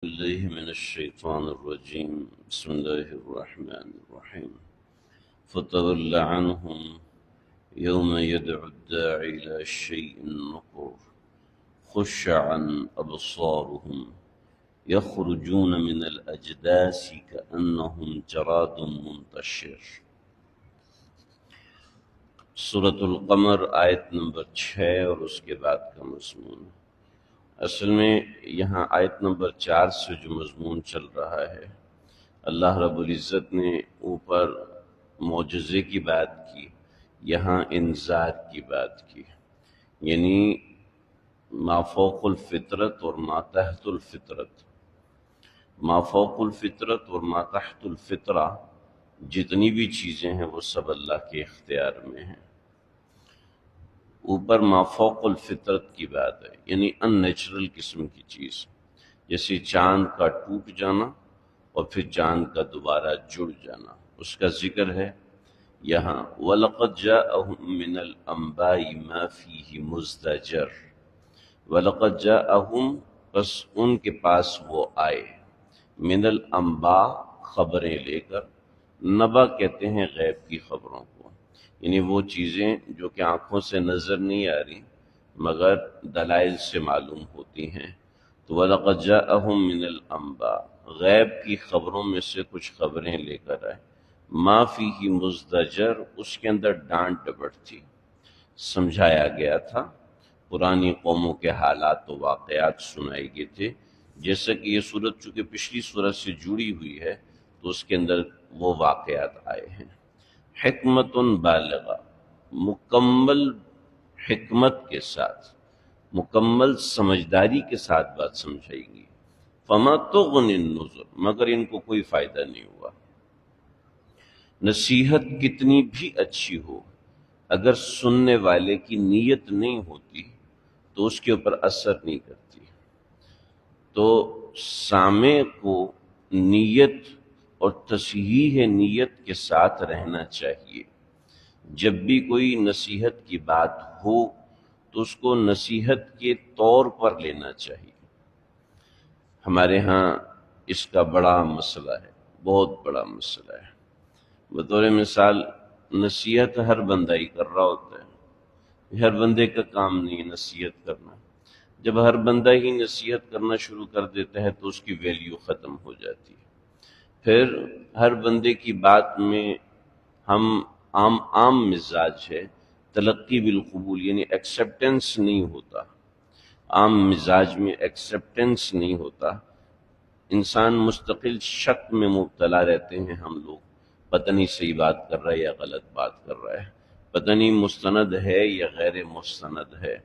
الله من الشيطان الرجيم بسم الله الرحمن الرحيم فتول عنهم يوم يدعو الداعي إلى شيء نكر خش عن أبصارهم يخرجون من الأجداث كأنهم جراد منتشر۔ سورة القمر آیت نمبر 6 اور اس کے بعد کا مضمون۔ اصل میں یہاں آیت نمبر 4 سے جو مضمون چل رہا ہے، اللہ رب العزت نے اوپر معجزے کی بات کی، یہاں انذار کی بات کی، یعنی ما فوق الفطرت اور ما تحت الفطرت۔ ما فوق الفطرت اور ما تحت الفطرہ جتنی بھی چیزیں ہیں وہ سب اللہ کے اختیار میں ہیں۔ اوپر ما فوق الفطرت کی بات ہے، یعنی ان نیچرل قسم کی چیز، جیسے چاند کا ٹوٹ جانا اور پھر چاند کا دوبارہ جڑ جانا، اس کا ذکر ہے یہاں۔ وَلَقَدْ جَاءَهُم مِّنَ الْأَنبَاءِ مَا فِيهِ مُزْدَجَرٌ۔ وَلَقَدْ جَاءَهُم، بس ان کے پاس وہ آئے، من الانباء خبریں لے کر، نبا کہتے ہیں غیب کی خبروں کو، یعنی وہ چیزیں جو کہ آنکھوں سے نظر نہیں آ رہی مگر دلائل سے معلوم ہوتی ہیں۔ تو وَلَقَدْ جَاءَهُم مِّنَ الْأَنبَاء، غیب کی خبروں میں سے کچھ خبریں لے کر آئے۔ ما فیہ مزدجر، اس کے اندر ڈانٹ ڈپٹ تھی، سمجھایا گیا تھا، پرانی قوموں کے حالات و واقعات سنائے گئے تھے۔ جیسا کہ یہ صورت چونکہ پچھلی صورت سے جڑی ہوئی ہے تو اس کے اندر وہ واقعات آئے ہیں۔ حکمت بالغہ، مکمل حکمت کے ساتھ، مکمل سمجھداری کے ساتھ بات سمجھائی گئی۔ فما تغنی النذر، مگر ان کو کوئی فائدہ نہیں ہوا۔ نصیحت کتنی بھی اچھی ہو، اگر سننے والے کی نیت نہیں ہوتی تو اس کے اوپر اثر نہیں کرتی۔ تو سامع کو نیت اور تصحیح نیت کے ساتھ رہنا چاہیے۔ جب بھی کوئی نصیحت کی بات ہو تو اس کو نصیحت کے طور پر لینا چاہیے۔ ہمارے ہاں اس کا بڑا مسئلہ ہے، بہت بڑا مسئلہ ہے۔ بطور مثال نصیحت ہر بندہ ہی کر رہا ہوتا ہے، ہر بندے کا کام نہیں نصیحت کرنا۔ جب ہر بندہ ہی نصیحت کرنا شروع کر دیتا ہے تو اس کی ویلیو ختم ہو جاتی ہے۔ پھر ہر بندے کی بات میں ہم عام مزاج ہے، تلقی بالقبول، یعنی ایکسیپٹنس نہیں ہوتا، عام مزاج میں ایکسیپٹنس نہیں ہوتا۔ انسان مستقل شک میں مبتلا رہتے ہیں ہم لوگ، پتہ نہیں صحیح بات کر رہا ہے یا غلط بات کر رہا ہے، پتہ نہیں مستند ہے یا غیر مستند ہے۔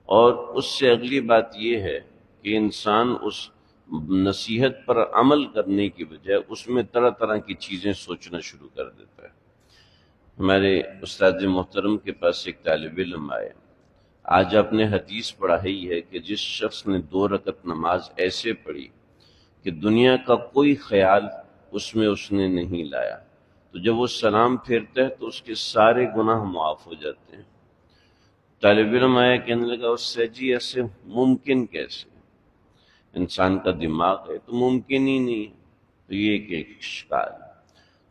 اور اس سے اگلی بات یہ ہے کہ انسان اس نصیحت پر عمل کرنے کی بجائے اس میں طرح طرح کی چیزیں سوچنا شروع کر دیتا ہے۔ ہمارے استاد محترم کے پاس ایک طالب علم آئے، آج آپ نے حدیث پڑھائی ہے کہ جس شخص نے 2 رکعت نماز ایسے پڑھی کہ دنیا کا کوئی خیال اس میں اس نے نہیں لایا، تو جب وہ سلام پھیرتا ہے تو اس کے سارے گناہ معاف ہو جاتے ہیں۔ طالب علم آیا، کہنے لگا اس سے جی ایسے ممکن کیسے؟ انسان کا دماغ ہے تو ممکن ہی نہیں ہے۔ تو یہ ایک اشکال۔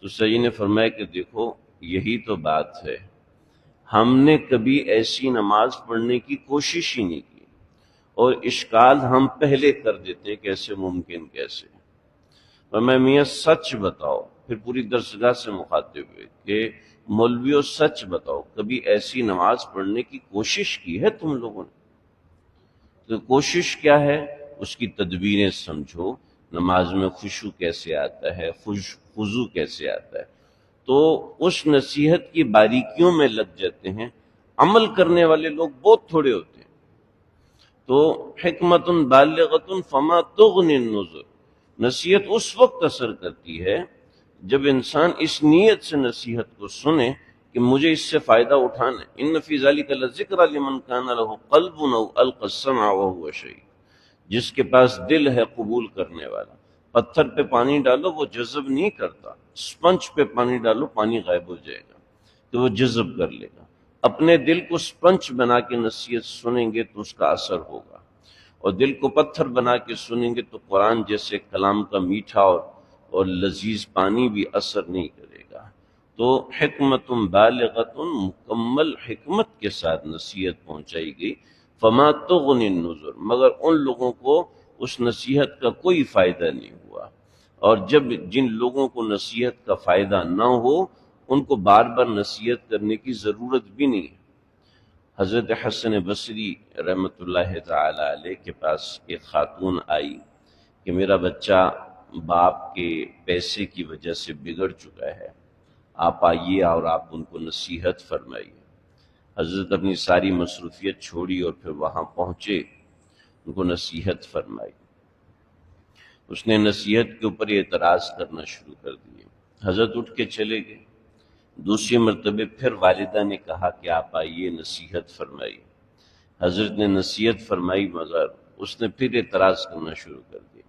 تو سید نے فرمایا کہ دیکھو یہی تو بات ہے، ہم نے کبھی ایسی نماز پڑھنے کی کوشش ہی نہیں کی، اور اشکال ہم پہلے کر دیتے ہیں کیسے ممکن کیسے۔ فرمایا میاں سچ بتاؤ، پھر پوری درسگاہ سے مخاطب ہوئے کہ مولویوں سچ بتاؤ، کبھی ایسی نماز پڑھنے کی کوشش کی ہے تم لوگوں نے؟ تو کوشش کیا ہے، اس کی تدبیریں سمجھو، نماز میں خشوع کیسے آتا ہے، خضوع کیسے آتا ہے۔ تو اس نصیحت کی باریکیوں میں لگ جاتے ہیں، عمل کرنے والے لوگ بہت تھوڑے ہوتے ہیں۔ تو حکمت بالغۃ فما تغنی النذر، نصیحت اس وقت اثر کرتی ہے جب انسان اس نیت سے نصیحت کو سنے کہ مجھے اس سے فائدہ اٹھانا ہے۔ ان فی ذلک لذکر لمن کان لہ قلب او القی السمع وهو شہید، جس کے پاس دل ہے قبول کرنے والا۔ پتھر پہ پانی ڈالو وہ جذب نہیں کرتا، سپنج پہ پانی ڈالو پانی غائب ہو جائے گا تو وہ جذب کر لے گا۔ اپنے دل کو سپنج بنا کے نصیحت سنیں گے تو اس کا اثر ہوگا، اور دل کو پتھر بنا کے سنیں گے تو قرآن جیسے کلام کا میٹھا اور لذیذ پانی بھی اثر نہیں کرے گا۔ تو حکمت بالغۃ، مکمل حکمت کے ساتھ نصیحت پہنچائی گئی۔ فما تغنی النذر، مگر ان لوگوں کو اس نصیحت کا کوئی فائدہ نہیں ہوا۔ اور جن لوگوں کو نصیحت کا فائدہ نہ ہو ان کو بار بار نصیحت کرنے کی ضرورت بھی نہیں ہے۔ حضرت حسن بصری رحمۃ اللہ تعالی علیہ کے پاس ایک خاتون آئی کہ میرا بچہ باپ کے پیسے کی وجہ سے بگڑ چکا ہے، آپ آئیے اور آپ ان کو نصیحت فرمائیے۔ حضرت اپنی ساری مصروفیت چھوڑی اور پھر وہاں پہنچے، ان کو نصیحت فرمائی۔ اس نے نصیحت کے اوپر اعتراض کرنا شروع کر دیے۔ حضرت اٹھ کے چلے گئے۔ دوسری مرتبہ پھر والدہ نے کہا کہ آپ آئیے نصیحت فرمائی۔ حضرت نے نصیحت فرمائی مگر اس نے پھر اعتراض کرنا شروع کر دیا۔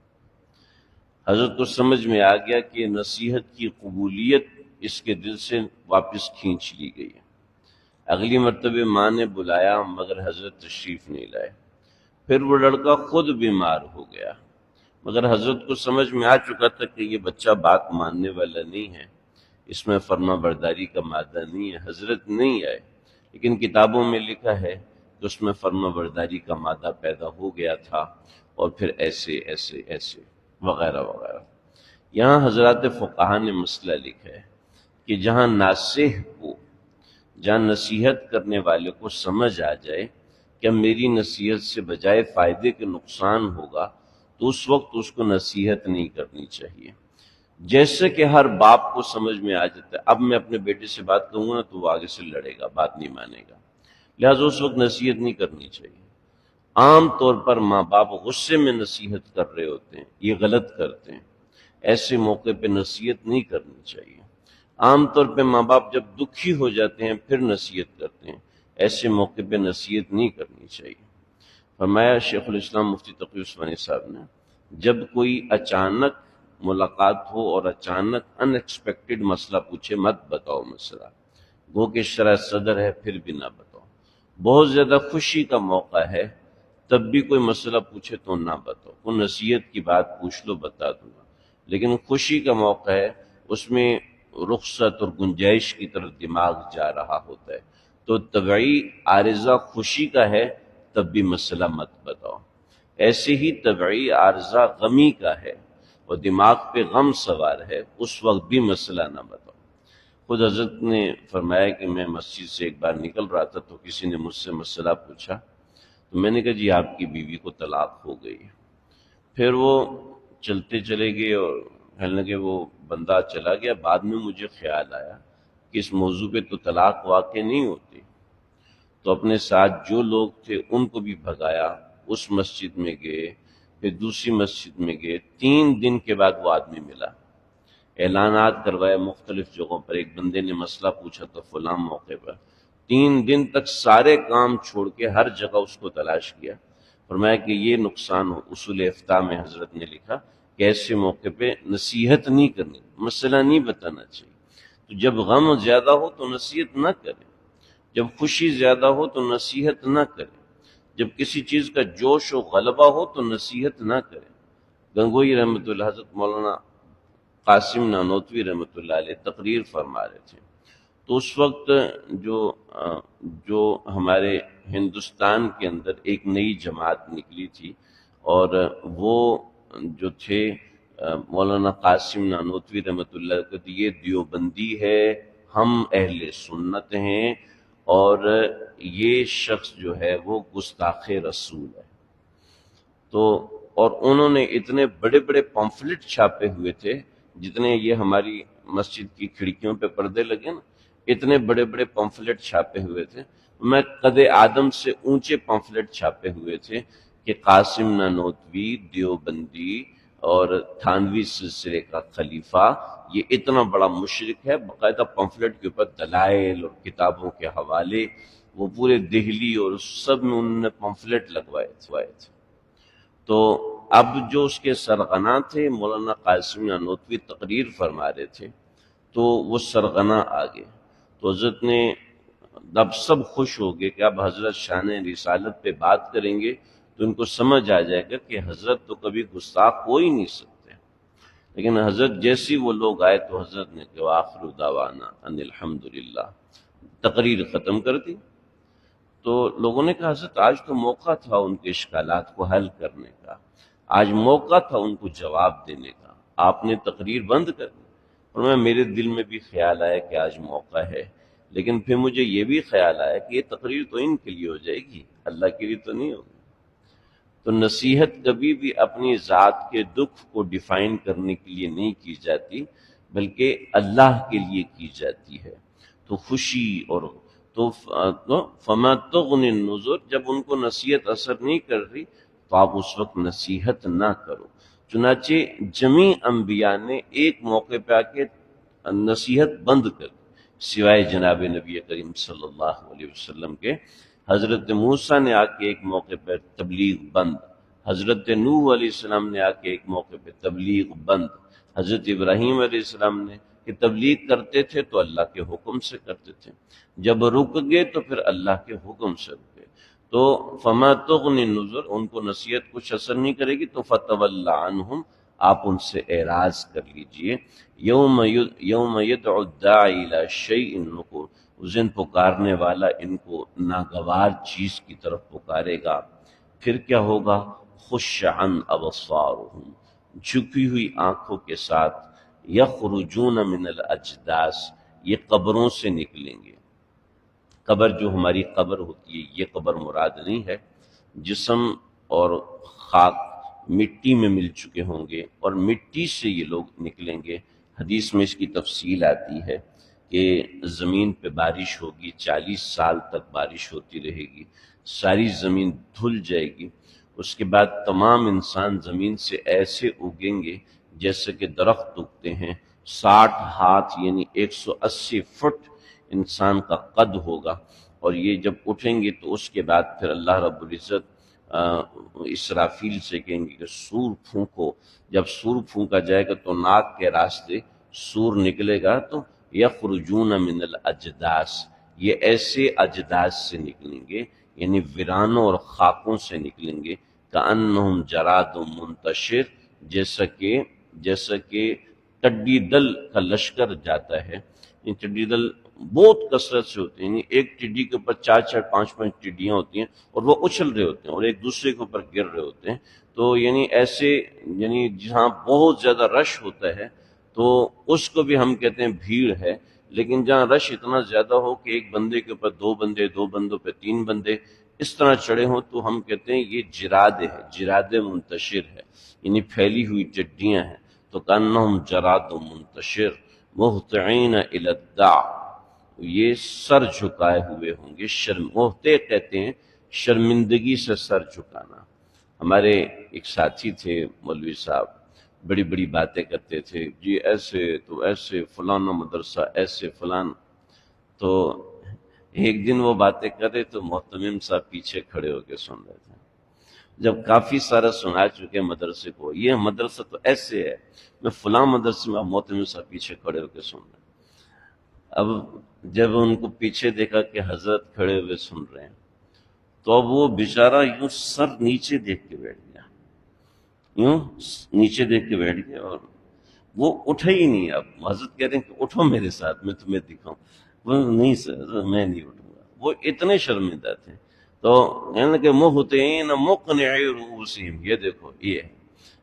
حضرت کو سمجھ میں آ گیا کہ نصیحت کی قبولیت اس کے دل سے واپس کھینچ لی گئی ہے۔ اگلی مرتبہ ماں نے بلایا مگر حضرت تشریف نہیں لائے۔ پھر وہ لڑکا خود بیمار ہو گیا، مگر حضرت کو سمجھ میں آ چکا تھا کہ یہ بچہ بات ماننے والا نہیں ہے، اس میں فرما برداری کا مادہ نہیں ہے۔ حضرت نہیں آئے، لیکن کتابوں میں لکھا ہے کہ اس میں فرما برداری کا مادہ پیدا ہو گیا تھا، اور پھر ایسے ایسے ایسے وغیرہ وغیرہ۔ یہاں حضرات فقہا نے مسئلہ لکھا ہے کہ جہاں ناصح کو، جہاں نصیحت کرنے والے کو سمجھ آ جائے کہ میری نصیحت سے بجائے فائدے کے نقصان ہوگا تو اس وقت اس کو نصیحت نہیں کرنی چاہیے۔ جیسے کہ ہر باپ کو سمجھ میں آ جاتا ہے اب میں اپنے بیٹے سے بات کروں گا تو وہ آگے سے لڑے گا، بات نہیں مانے گا، لہٰذا اس وقت نصیحت نہیں کرنی چاہیے۔ عام طور پر ماں باپ غصے میں نصیحت کر رہے ہوتے ہیں، یہ غلط کرتے ہیں، ایسے موقع پہ نصیحت نہیں کرنی چاہیے۔ عام طور پہ ماں باپ جب دکھی ہو جاتے ہیں پھر نصیحت کرتے ہیں، ایسے موقع پہ نصیحت نہیں کرنی چاہیے۔ فرمایا شیخ الاسلام مفتی تقی عثمانی صاحب نے، جب کوئی اچانک ملاقات ہو اور اچانک ان ایکسپیکٹڈ مسئلہ پوچھے مت بتاؤ مسئلہ، گو کہ شرح صدر ہے پھر بھی نہ بتاؤ۔ بہت زیادہ خوشی کا موقع ہے تب بھی کوئی مسئلہ پوچھے تو نہ بتاؤ، کوئی نصیحت کی بات پوچھ لو بتا دوں گا، لیکن خوشی کا موقع ہے اس میں رخصت اور گنجائش کی طرف دماغ جا رہا ہوتا ہے، تو طبعی عارضہ خوشی کا ہے تب بھی مسئلہ مت بتاؤ۔ ایسے ہی طبعی عارضہ غمی کا ہے اور دماغ پہ غم سوار ہے، اس وقت بھی مسئلہ نہ بتاؤ۔ خود حضرت نے فرمایا کہ میں مسجد سے ایک بار نکل رہا تھا تو کسی نے مجھ سے مسئلہ پوچھا، تو میں نے کہا جی آپ کی بیوی کو طلاق ہو گئی ہے۔ پھر وہ چلتے چلے گئے اور کہنے لگے وہ بندہ چلا گیا، بعد میں مجھے خیال آیا کہ اس موضوع پہ تو طلاق واقع نہیں ہوتی، تو اپنے ساتھ جو لوگ تھے ان کو بھی بھگایا، اس مسجد میں گئے، پھر دوسری مسجد میں گئے، 3 دن کے بعد وہ آدمی ملا، اعلانات کروائے مختلف جگہوں پر، ایک بندے نے مسئلہ پوچھا تو فلاں موقع پر، 3 دن تک سارے کام چھوڑ کے ہر جگہ اس کو تلاش کیا۔ فرمایا کہ یہ نقصان ہو، اصول افتاء میں حضرت نے لکھا کہ ایسے موقع پہ نصیحت نہیں کرنی، مسئلہ نہیں بتانا چاہیے۔ تو جب غم زیادہ ہو تو نصیحت نہ کریں، جب خوشی زیادہ ہو تو نصیحت نہ کریں، جب کسی چیز کا جوش و غلبہ ہو تو نصیحت نہ کریں۔ گنگوئی رحمۃ اللہ، حضرت مولانا قاسم نانوتوی رحمۃ اللہ علیہ تقریر فرما رہے تھے، تو اس وقت جو ہمارے ہندوستان کے اندر ایک نئی جماعت نکلی تھی، اور وہ جو تھے مولانا قاسم نانوتوی رحمۃ اللہ علیہ، یہ دیوبندی ہے، ہم اہل سنت ہیں، اور یہ شخص جو ہے وہ گستاخ رسول ہے۔ تو اور انہوں نے اتنے بڑے بڑے پمفلٹ چھاپے ہوئے تھے، جتنے یہ ہماری مسجد کی کھڑکیوں پہ پردے لگے نا، اتنے بڑے بڑے پمفلٹ چھاپے ہوئے تھے، میں قد آدم سے اونچے پمفلٹ چھاپے ہوئے تھے کہ قاسم نانوتوی دیوبندی اور تھانوی سلسلے کا خلیفہ، یہ اتنا بڑا مشرک ہے، باقاعدہ پمفلٹ کے اوپر دلائل اور کتابوں کے حوالے، وہ پورے دہلی اور سب میں انہوں نے پمفلٹ لگوائے تھے۔ تو اب جو اس کے سرغنہ تھے مولانا قاسم نانوتوی تقریر فرما رہے تھے، تو وہ سرغنہ آگے، تو حضرت نے اب سب خوش ہو گئے کہ اب حضرت شان رسالت پہ بات کریں گے، تو ان کو سمجھ آ جائے گا کہ حضرت تو کبھی گستاخ ہو ہی نہیں سکتے۔ لیکن حضرت جیسی وہ لوگ آئے تو حضرت نے کہ آخر دعوانا ان الحمدللہ، تقریر ختم کر دی۔ تو لوگوں نے کہا حضرت آج تو موقع تھا ان کے اشکالات کو حل کرنے کا، آج موقع تھا ان کو جواب دینے کا، آپ نے تقریر بند کر دی۔ اور میرے دل میں بھی خیال آیا کہ آج موقع ہے، لیکن پھر مجھے یہ بھی خیال آیا کہ یہ تقریر تو ان کے لیے ہو جائے گی، اللہ کے لیے تو نہیں ہوگی۔ تو نصیحت کبھی بھی اپنی ذات کے دکھ کو ڈیفائن کرنے کے لیے نہیں کی جاتی، بلکہ اللہ کے لیے کی جاتی ہے۔ تو خوشی اور تو فما تغنی النذر، جب ان کو نصیحت اثر نہیں کر رہی تو آپ اس وقت نصیحت نہ کرو۔ چنانچہ جمیع انبیاء نے ایک موقع پہ آ کے نصیحت بند کر دی، سوائے جناب نبی کریم صلی اللہ علیہ وسلم کے۔ حضرت موسیٰ نے آ کے ایک موقع پر تبلیغ بند، حضرت نوح علیہ السلام نے آ کے ایک موقع پہ تبلیغ بند، حضرت ابراہیم علیہ السلام نے کہ تبلیغ کرتے تھے تو اللہ کے حکم سے کرتے تھے، جب رک گئے تو پھر اللہ کے حکم سے رک گئے۔ تو فما تغنی النذر، ان کو نصیحت کچھ اثر نہیں کرے گی، تو فتول عنہم، آپ ان سے اعراض کر لیجئے۔ یوم یدعو الداعی الی شیء نکر، اس دن پکارنے والا ان کو ناگوار چیز کی طرف پکارے گا، پھر کیا ہوگا؟ خش عن ابصارہم، جھکی ہوئی آنکھوں کے ساتھ، یخرجون من الاجداث، یہ قبروں سے نکلیں گے۔ قبر جو ہماری قبر ہوتی ہے، یہ قبر مراد نہیں ہے، جسم اور خاک مٹی میں مل چکے ہوں گے اور مٹی سے یہ لوگ نکلیں گے۔ حدیث میں اس کی تفصیل آتی ہے کہ زمین پہ بارش ہوگی، 40 سال تک بارش ہوتی رہے گی، ساری زمین دھل جائے گی، اس کے بعد تمام انسان زمین سے ایسے اگیں گے جیسے کہ درخت اگتے ہیں، 60 ہاتھ یعنی 180 فٹ انسان کا قد ہوگا، اور یہ جب اٹھیں گے تو اس کے بعد پھر اللہ رب العزت اسرافیل سے کہیں گے کہ سور پھونکو۔ جب سور پھونکا جائے گا تو ناک کے راستے سور نکلے گا، تو یخرجون من الاجداث، یہ ایسے اجداث سے نکلیں گے، یعنی ویرانوں اور خاکوں سے نکلیں گے، کأنہم جراد منتشر، جیسا کہ ٹڈی دل کا لشکر جاتا ہے۔ یہ ٹڈی دل بہت کثرت سے ہوتے ہیں، یعنی ایک ٹڈی کے اوپر 4 5 ٹڈیاں ہوتی ہیں اور وہ اچھل رہے ہوتے ہیں اور ایک دوسرے کے اوپر گر رہے ہوتے ہیں۔ تو یعنی ایسے، یعنی جہاں بہت زیادہ رش ہوتا ہے تو اس کو بھی ہم کہتے ہیں بھیڑ ہے، لیکن جہاں رش اتنا زیادہ ہو کہ ایک بندے کے اوپر 2 بندے، 2 بندوں پہ 3 بندے اس طرح چڑھے ہوں، تو ہم کہتے ہیں یہ جراد ہے، جراد منتشر ہے، یعنی پھیلی ہوئی ٹڈیاں ہیں۔ تو کأنہم جراد منتشر مہطعین الی الداع، یہ سر جھکائے ہوئے ہوں گے۔ محتے کہتے ہیں شرمندگی سے سر جھکانا۔ ہمارے ایک ساتھی تھے مولوی صاحب، بڑی بڑی باتیں کرتے تھے، جی ایسے تو ایسے، فلانا مدرسہ ایسے، فلان۔ تو ایک دن وہ باتیں کر رہے تو محتمم صاحب پیچھے کھڑے ہو کے سن رہے تھے۔ جب کافی سارا سنا چکے مدرسے کو، یہ مدرسہ تو ایسے ہے، میں فلاں مدرسے میں، محتمم صاحب پیچھے کھڑے ہو کے سن رہے ہیں۔ اب جب ان کو پیچھے دیکھا کہ حضرت کھڑے ہوئے سن رہے ہیں، تو اب وہ بیچارہ یوں سر نیچے دیکھ کے بیٹھ گیا، یوں نیچے دیکھ کے بیٹھ گیا، اور وہ اٹھا ہی نہیں۔ اب حضرت کہہ رہے ہیں کہ اٹھو میرے ساتھ، میں تمہیں دکھاؤں۔ وہ نہیں سر، میں نہیں اٹھوں گا۔ وہ اتنے شرمندہ تھے۔ تو یعنی کہ مہطعین مقنعی رؤوسہم، یہ دیکھو، یہ ہے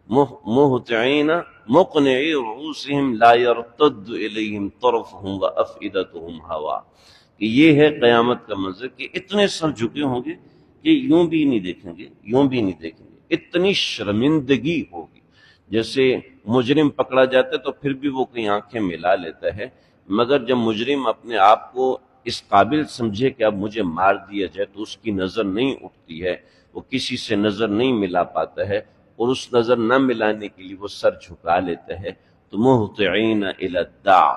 مہطعین مقنعی رؤوسہم لا یرتد الیہم طرفہم وافئدتہم ہوا، کہ یہ ہے قیامت کا منظر، کہ اتنے سر جھکے ہوں گے کہ یوں بھی نہیں دیکھیں گے، یوں بھی نہیں دیکھیں گے، اتنی شرمندگی ہوگی۔ جیسے مجرم پکڑا جاتا ہے تو پھر بھی وہ کہیں آنکھیں ملا لیتا ہے، مگر جب مجرم اپنے آپ کو اس قابل سمجھے کہ اب مجھے مار دیا جائے تو اس کی نظر نہیں اٹھتی ہے، وہ کسی سے نظر نہیں ملا پاتا ہے، اور اس نظر نہ ملانے کے لیے وہ سر جھکا لیتا ہے۔ تو مہطعین الی الداع،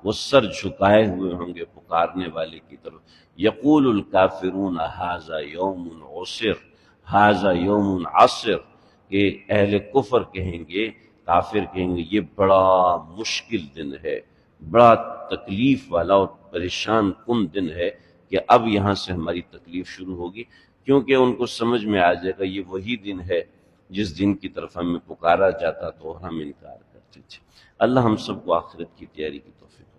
وہ سر جھکائے ہوئے ہوں گے پکارنے والے کی طرف۔ یقول الکافرون ھذا یوم عسر، ھذا یوم عسر، کہ اہل کفر کہیں گے، کافر کہیں گے یہ بڑا مشکل دن ہے، بڑا تکلیف والا اور پریشان کن دن ہے، کہ اب یہاں سے ہماری تکلیف شروع ہوگی۔ کیونکہ ان کو سمجھ میں آ جائے گا یہ وہی دن ہے جس دن کی طرف ہمیں پکارا جاتا تو ہم انکار کرتے تھے۔ اللہ ہم سب کو آخرت کی تیاری کی توفیق